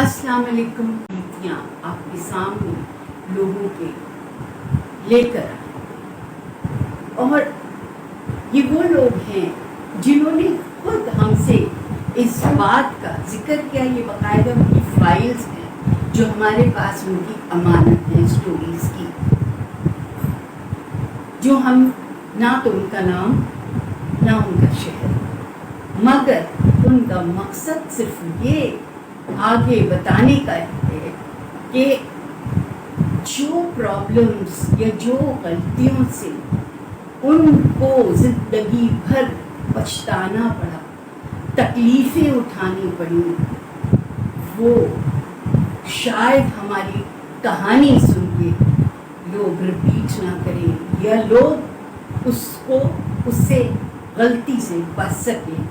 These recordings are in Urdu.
السلام علیکم. نیتیاں آپ کے سامنے لوگوں کے لے کر آئے اور یہ وہ لوگ ہیں جنہوں نے خود ہم سے اس بات کا ذکر کیا. یہ باقاعدہ ان کی فائلز ہیں جو ہمارے پاس ان کی امانت ہیں اسٹوریز کی, جو ہم نہ تو ان کا نام نہ ان کا شہر, مگر ان کا مقصد صرف یہ آگے بتانے کا ہے کہ جو پرابلمس یا جو غلطیوں سے ان کو زندگی بھر پچھتانا پڑا, تکلیفیں اٹھانی پڑی, وہ شاید ہماری کہانی سن کے لوگ رپیٹ نہ کریں یا لوگ اس سے غلطی سے بچ سکیں.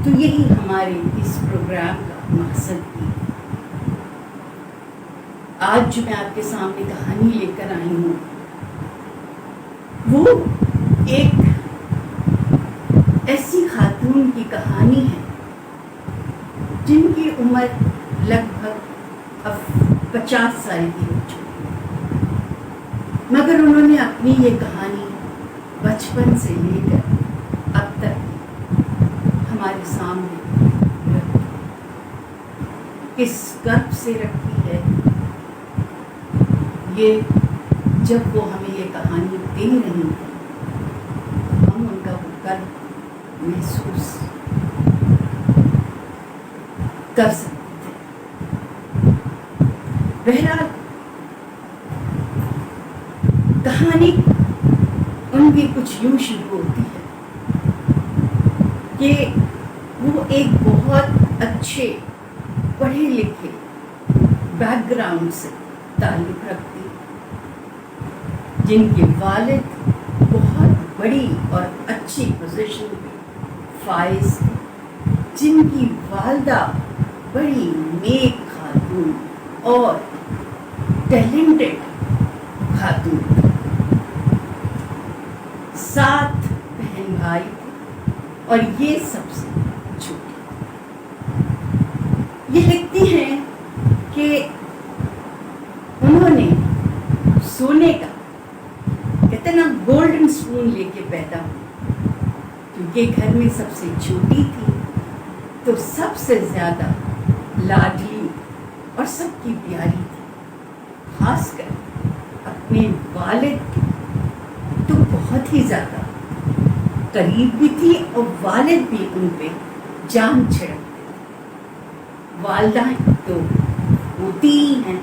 تو یہی ہمارے اس پروگرام کا مقصد تھی. آج جو میں آپ کے سامنے کہانی لے کر آئی ہوں وہ ایک ایسی خاتون کی کہانی ہے جن کی عمر لگ بھگ 50 سال کی ہو چکی, مگر انہوں نے اپنی یہ کہانی بچپن سے لے کر اب تک ہمارے سامنے کس کرب سے رکھی ہے. یہ جب وہ ہمیں یہ کہانی دے رہی ہے ہم ان کا وہ کرب محسوس کر سکتے تھے. بہرحال کہانی ان کی کچھ یوں شروع ہوتی ہے کہ وہ ایک بہت اچھے پڑھے لکھے بیک گراؤنڈ سے تعلق رکھتی, جن کے والد بہت بڑی اور اچھی پوزیشن پہ فائز تھے, جن کی والدہ بڑی نیک خاتون اور ٹیلنٹڈ خاتون تھی. 7 بہن بھائی تھے اور یہ سب سے چھوٹی. یہ لکھتی ہیں کہ انہوں نے سونے کا اتنا گولڈن سپون لے کے پیدا ہوئی, کیونکہ گھر میں سب سے چھوٹی تھی تو سب سے زیادہ لاڈلی اور سب کی پیاری تھی. خاص کر اپنے والد تو بہت ہی زیادہ قریب بھی تھی اور والد بھی ان پہ جان چھڑکتے تھے. والدہ تو ہوتی ہی ہیں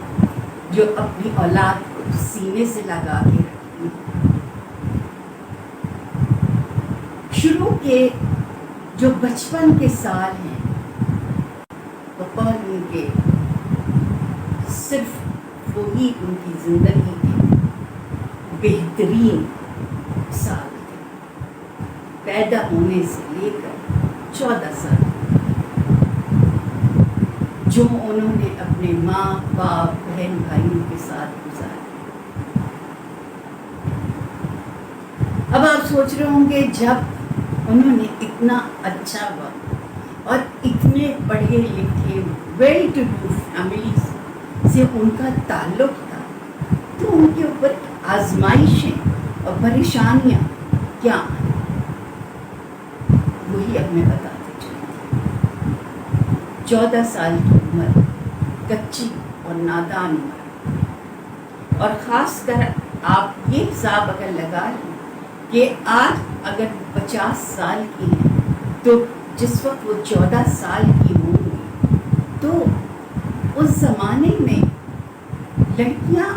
جو اپنی اولاد کو سینے سے لگا کے رکھتی ہیں. شروع کے جو بچپن کے سال ہیں پپا ان کے صرف وہی ان کی زندگی کے بہترین سال تھے, پیدا ہونے سے لے کر 14 سال جو انہوں نے اپنے ماں باپ بہن بھائیوں کے ساتھ گزارے. اب آپ سوچ رہے ہوں گے جب انہوں نے اتنا اچھا وقت اور اتنے پڑھے لکھے ویل ٹو ڈو فیملیز سے ان کا تعلق تھا تو ان کے اوپر آزمائشیں اور پریشانیاں کیا ہیں, وہی اب میں بتاتے چلتی. 14 سال کی عمر کچی اور نادان عمر, اور خاص کر آپ یہ حساب اگر لگا لیں کہ آج اگر 50 سال کی ہیں تو جس وقت وہ 14 سال کی ہوں گی تو اس زمانے میں لڑکیاں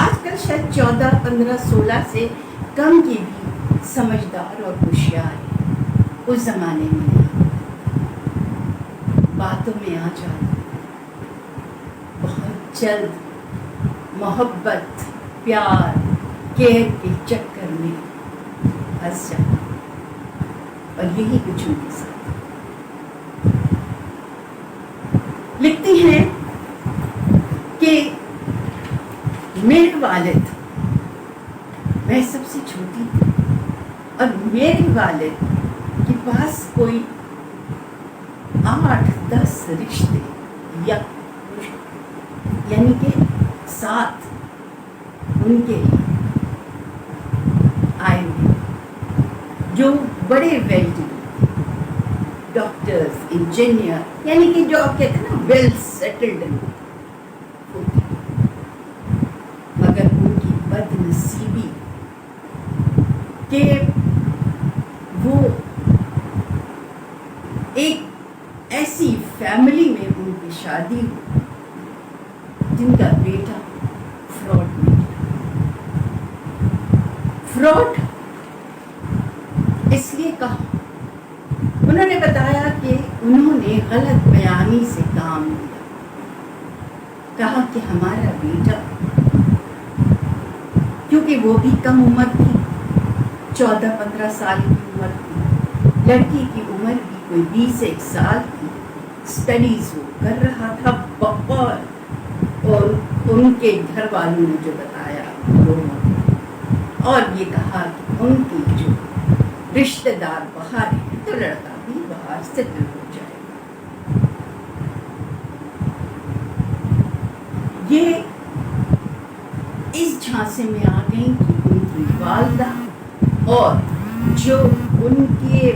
آج کل شاید 14 15 16 سے کم کی بھی سمجھدار اور ہوشیار ہیں, اس زمانے میں نہیں. باتوں میں آ جاتا, بہت جلد محبت پیار کیئر کے چکر میں پھنس جاتا, اور یہی کچھ ان کے ساتھ لکھتی ہیں کہ میرے والد, میں سب سے چھوٹی تھی اور میرے والد کے پاس کوئی 8-10 رشتے یعنی کہ ساتھ ان کے آئے ہوئے جو بڑے well to do doctors engineer, یعنی کہ جو آپ کہتے ہیں نا ویل سیٹلڈ ہوتے، مگر ان کی بد نصیبی کہ وہ ایک ایسی فیملی میں ان کی شادی ہوئی جن کا بیٹا فراڈ میں فراڈ اس لیے کہا، انہوں نے بتایا کہ انہوں نے غلط بیانی سے کام لیا، کہا کہ ہمارا بیٹا، کیونکہ وہ بھی کم عمر تھی، 14-15 سال کی عمر تھی، لڑکی کی عمر بھی کوئی 21 سال تھی، اسٹڈیز وہ کر رہا تھا بہت، اور ان کے گھر والوں نے جو بتایا لوگوں نے، اور یہ کہا کہ ان کی جو رشتہ دار باہر ہیں تو لڑکا بھی باہر سیٹل ہو جائے گا۔ یہ اس جھانسے میں آ گئی کہ ان کی والدہ اور جو ان کے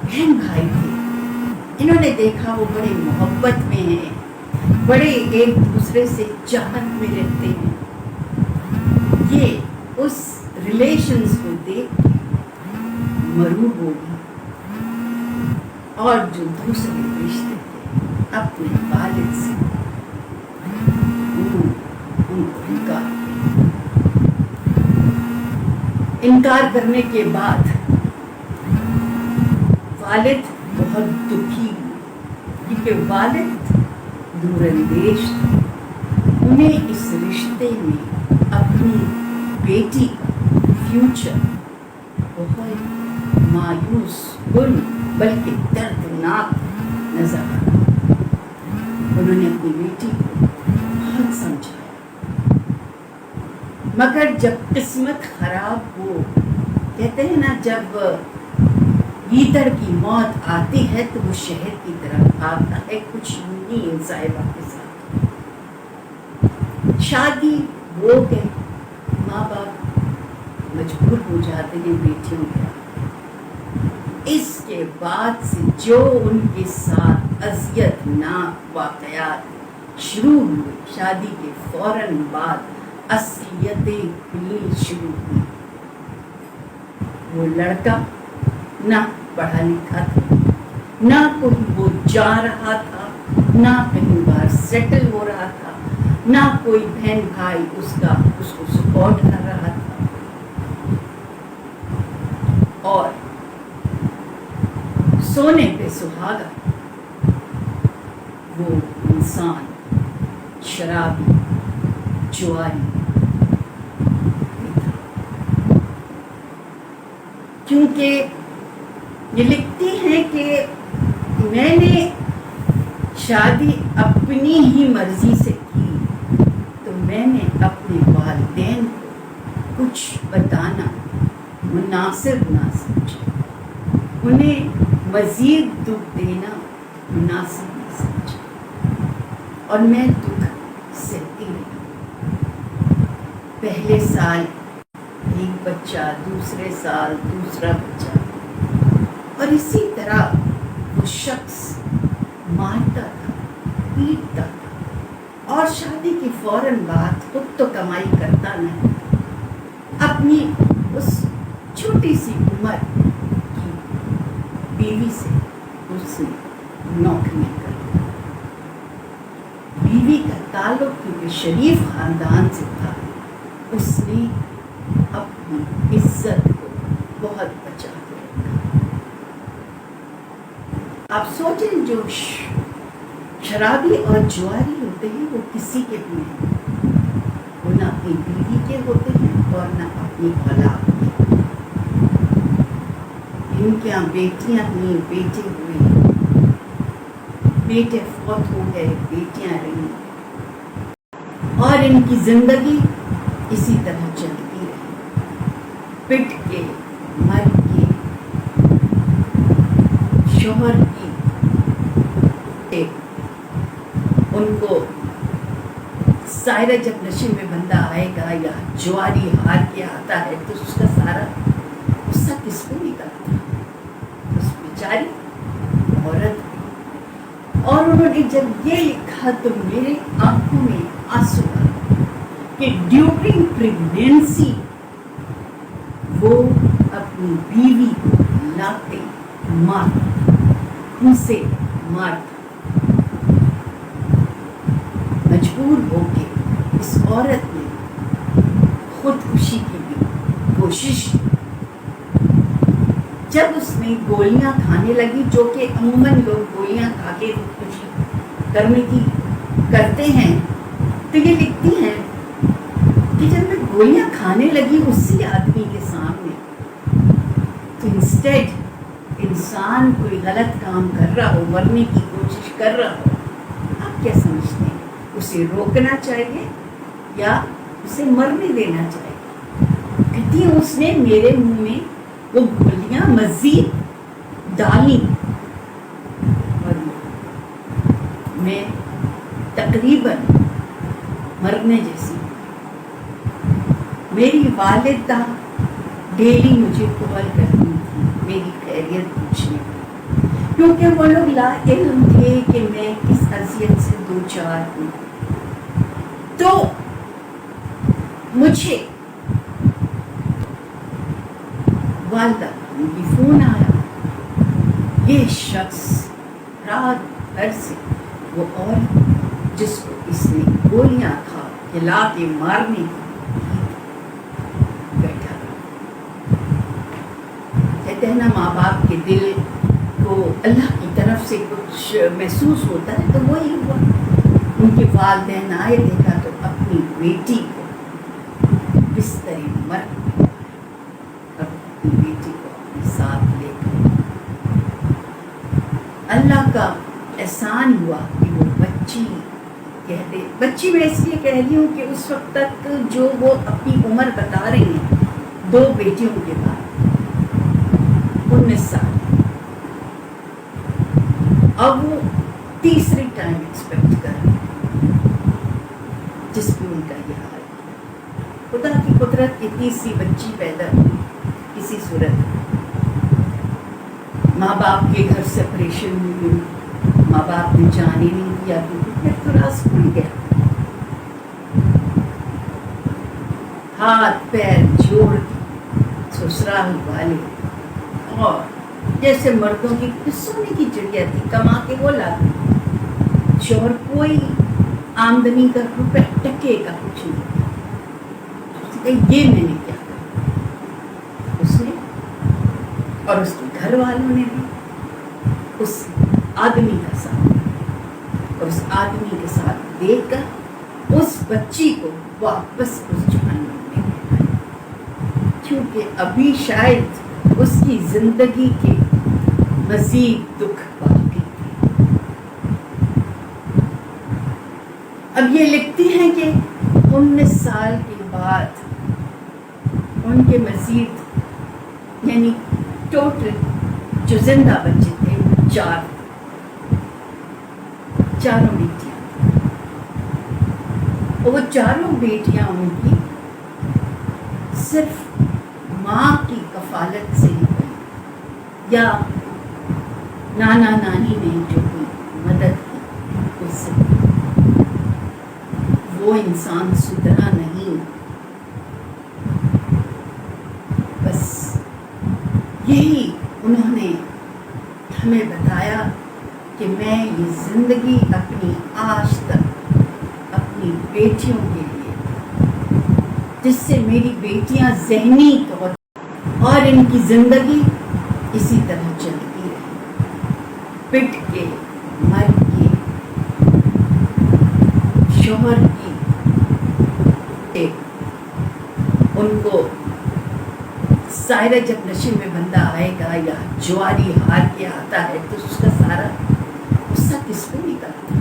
بہن بھائی تھے، انہوں نے دیکھا وہ بڑے محبت میں ہیں، بڑے ایک دوسرے سے چاہت میں رہتے ہیں، یہ اس ریلیشنز کو دیکھ کے مرعوب ہو گئی، اور جو دوسرے رشتے تھے اپنے والد سے ان کو انکار کرنے کے بعد والد بہت دکھی ہوئے، کیونکہ والد دور اندیش تھا، انہیں اس رشتے میں اپنی بیٹی کا فیوچر بہت مایوس کن بلکہ دردناک نظر آیا۔ انہوں نے اپنی بیٹی کو بہت سمجھایا، مگر جب قسمت خراب ہو، کہتے ہیں نا جب گیدڑ کی موت آتی ہے تو وہ شہر کی طرف آتا ہے، کچھ یونی صاحبہ کے ساتھ شادی ہو گئی، ماں باپ مجبور ہو جاتے ہیں بیٹیوں کا، اس کے بعد سے جو ان کے ساتھ اذیت ناک واقعات شروع ہوئے، شادی کے فوراً بعد اذیتیں کھلنی شروع ہوئی۔ وہ لڑکا نہ پڑھا لکھا تھا، نہ کوئی وہ جا رہا تھا، نہ کہیں باہر سیٹل ہو رہا تھا، نہ کوئی بہن بھائی اس کو سپورٹ کر رہا تھا، اور سونے پہ سہاگا وہ انسان شرابی جواری تھا۔ کیونکہ یہ لکھتی ہیں کہ میں نے شادی اپنی ہی مرضی سے کی، تو میں نے اپنے والدین کو کچھ بتانا مناسب نہ سمجھا، انہیں مزید دکھ دینا مناسب نہ سمجھا، اور میں دکھ سہتی رہی۔ پہلے سال ایک بچہ، دوسرے سال دوسرا بچہ، اور اسی طرح وہ شخص مارتا تھا، پیٹتا تھا، اور شادی کی فوراً بعد خود تو کمائی کرتا نہیں، اپنی اس چھوٹی سی عمر کی بیوی سے اس نے نوکریاں کر، بیوی کا تعلق کیونکہ شریف خاندان سے تھا، اس نے اپنی عزت کو بہت بچا کے رکھا۔ آپ سوچیں جو شرابی اور جواری ہوتے ہیں وہ کسی کے بھی نہیں، وہ نہ اپنی بیوی کے ہوتے ہیں اور نہ اپنی اولاد کے۔ ان کے یہاں بیٹیاں ہوئیں، بیٹے ہوئے، بیٹے فوت ہو گئے، بیٹیاں رہیں، اور ان کی زندگی اسی طرح چلتی رہی، پٹ کے، مر کے، شوہر کی ان کو ظاہر جب نشے میں بندہ آئے گا یا جواری ہار کے آتا ہے تو اس کا سارا غصہ کس کو نکلتا، اس بیچاری عورت۔ اور انہوں نے جب یہ لکھا تو میرے آنکھوں میں آنسو آئے کہ ڈیورنگ پریگنینسی وہ اپنی بیوی کو لا کے مارتا، ان سے مارتا، مجبور ہو کے اس عورت نے خودکشی کی بھی کوشش کی۔ جب اس نے گولیاں کھانے لگی، جو کہ عموماً لوگ گولیاں کھا کے خودکشی کرنے کی کرتے ہیں، تو یہ لکھتی ہیں کہ جب میں گولیاں کھانے لگی اسی آدمی کے سامنے، تو انسٹیڈ انسان کوئی غلط کام کر رہا ہو، مرنے کی کوشش کر رہا ہو، آپ کیا سمجھتے ہیں؟ اسے روکنا چاہیے یا اسے مرنے دینا چاہیے؟ کہتی ہیں اس نے میرے منہ میں وہ گولیاں مزید ڈالی اور میں تقریباً مرنے جیسی۔ میری والدہ ڈیلی مجھے کال کرتی تھی میری خیریت پوچھنے، کیونکہ وہ لوگ لا علم تھے کہ میں کس اذیت سے دو چار ہوں۔ تو مجھے والدہ کی فون آیا، یہ شخص رات بھر سے وہ عورت جس کو اس نے گولیاں کھا کھلا کے مارنے بیٹھا رہا۔ کہتے ہیں نا ماں باپ کے دل کو اللہ کی طرف سے کچھ محسوس ہوتا ہے، تو وہی ہوا۔ ان کے والدین آئے، دیکھا تو اپنی بیٹی کو بستر مرگ اور اپنی بیٹی کو اپنے ساتھ لے کر اللہ کا احسان ہوا کہ وہ بچی کہہ دے، بچی میں اس لیے کہہ رہی ہوں کہ اس وقت تک جو وہ اپنی عمر بتا رہی ہیں، 2 بیٹیوں کے بعد 19 سال، اب وہ تیسری ٹائم ایکسپیکٹ کر رہے ہیں جس پہ ان کا یہ حال ہے۔ خدا کی قدرت کی تیسری بچی پیدا ہوئی کسی صورت، ماں باپ کے گھر سے پریشان ہوئی، ماں باپ نے جانے نہیں دیا، کیونکہ پھر تو راز کھل گیا، ہاتھ پیر جوڑ سسرال والے، اور جیسے مردوں کی سونے کی چڑیا تھی، کما کے وہ لاتی، شوہر کوئی آمدنی کا روپے ٹکے کا کچھ نہیں، یہ میں نے کیا کرا، اس نے اور اس کے گھر والوں نے بھی اس آدمی کا ساتھ، اور اس آدمی کے ساتھ دیکھ کر اس بچی کو واپس اس جہنم میں لے گئے، کیونکہ ابھی شاید اس کی زندگی کے مزید دکھ باقی تھے۔ اب یہ لکھتی ہیں کہ 19 سال کے بعد ان کے مزید یعنی ٹوٹل جو زندہ بچے تھے 4 چاروں بیٹیاں، اور وہ چاروں بیٹیاں ان کی صرف ماں کی کفالت سے ہی ہوئی، یا نانا نانی نے جو کوئی مدد کی اس سے، وہ انسان سدھرا نہیں۔ بس یہی انہوں نے ہمیں بتایا کہ میں یہ زندگی اپنی آج تک اپنی بیٹیوں کے لیے، جس سے میری بیٹیاں ذہنی طور اور ان کی زندگی اسی طرح چلتی رہی، پٹ کے مر کے شوہر کی ان کو ظاہر جب نشے میں بندہ آئے گا یا جواری ہار کے آتا ہے تو اس کا سارا غصہ کس کو نکلتا،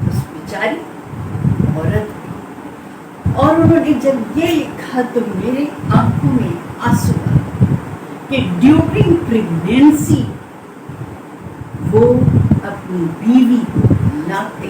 اس بیچاری عورت۔ اور انہوں نے جب یہ لکھا تو میرے آنکھوں میں آنسو آئے کہ ڈیورنگ پریگنینسی وہ اپنی بیوی کو لا کے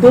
2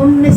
19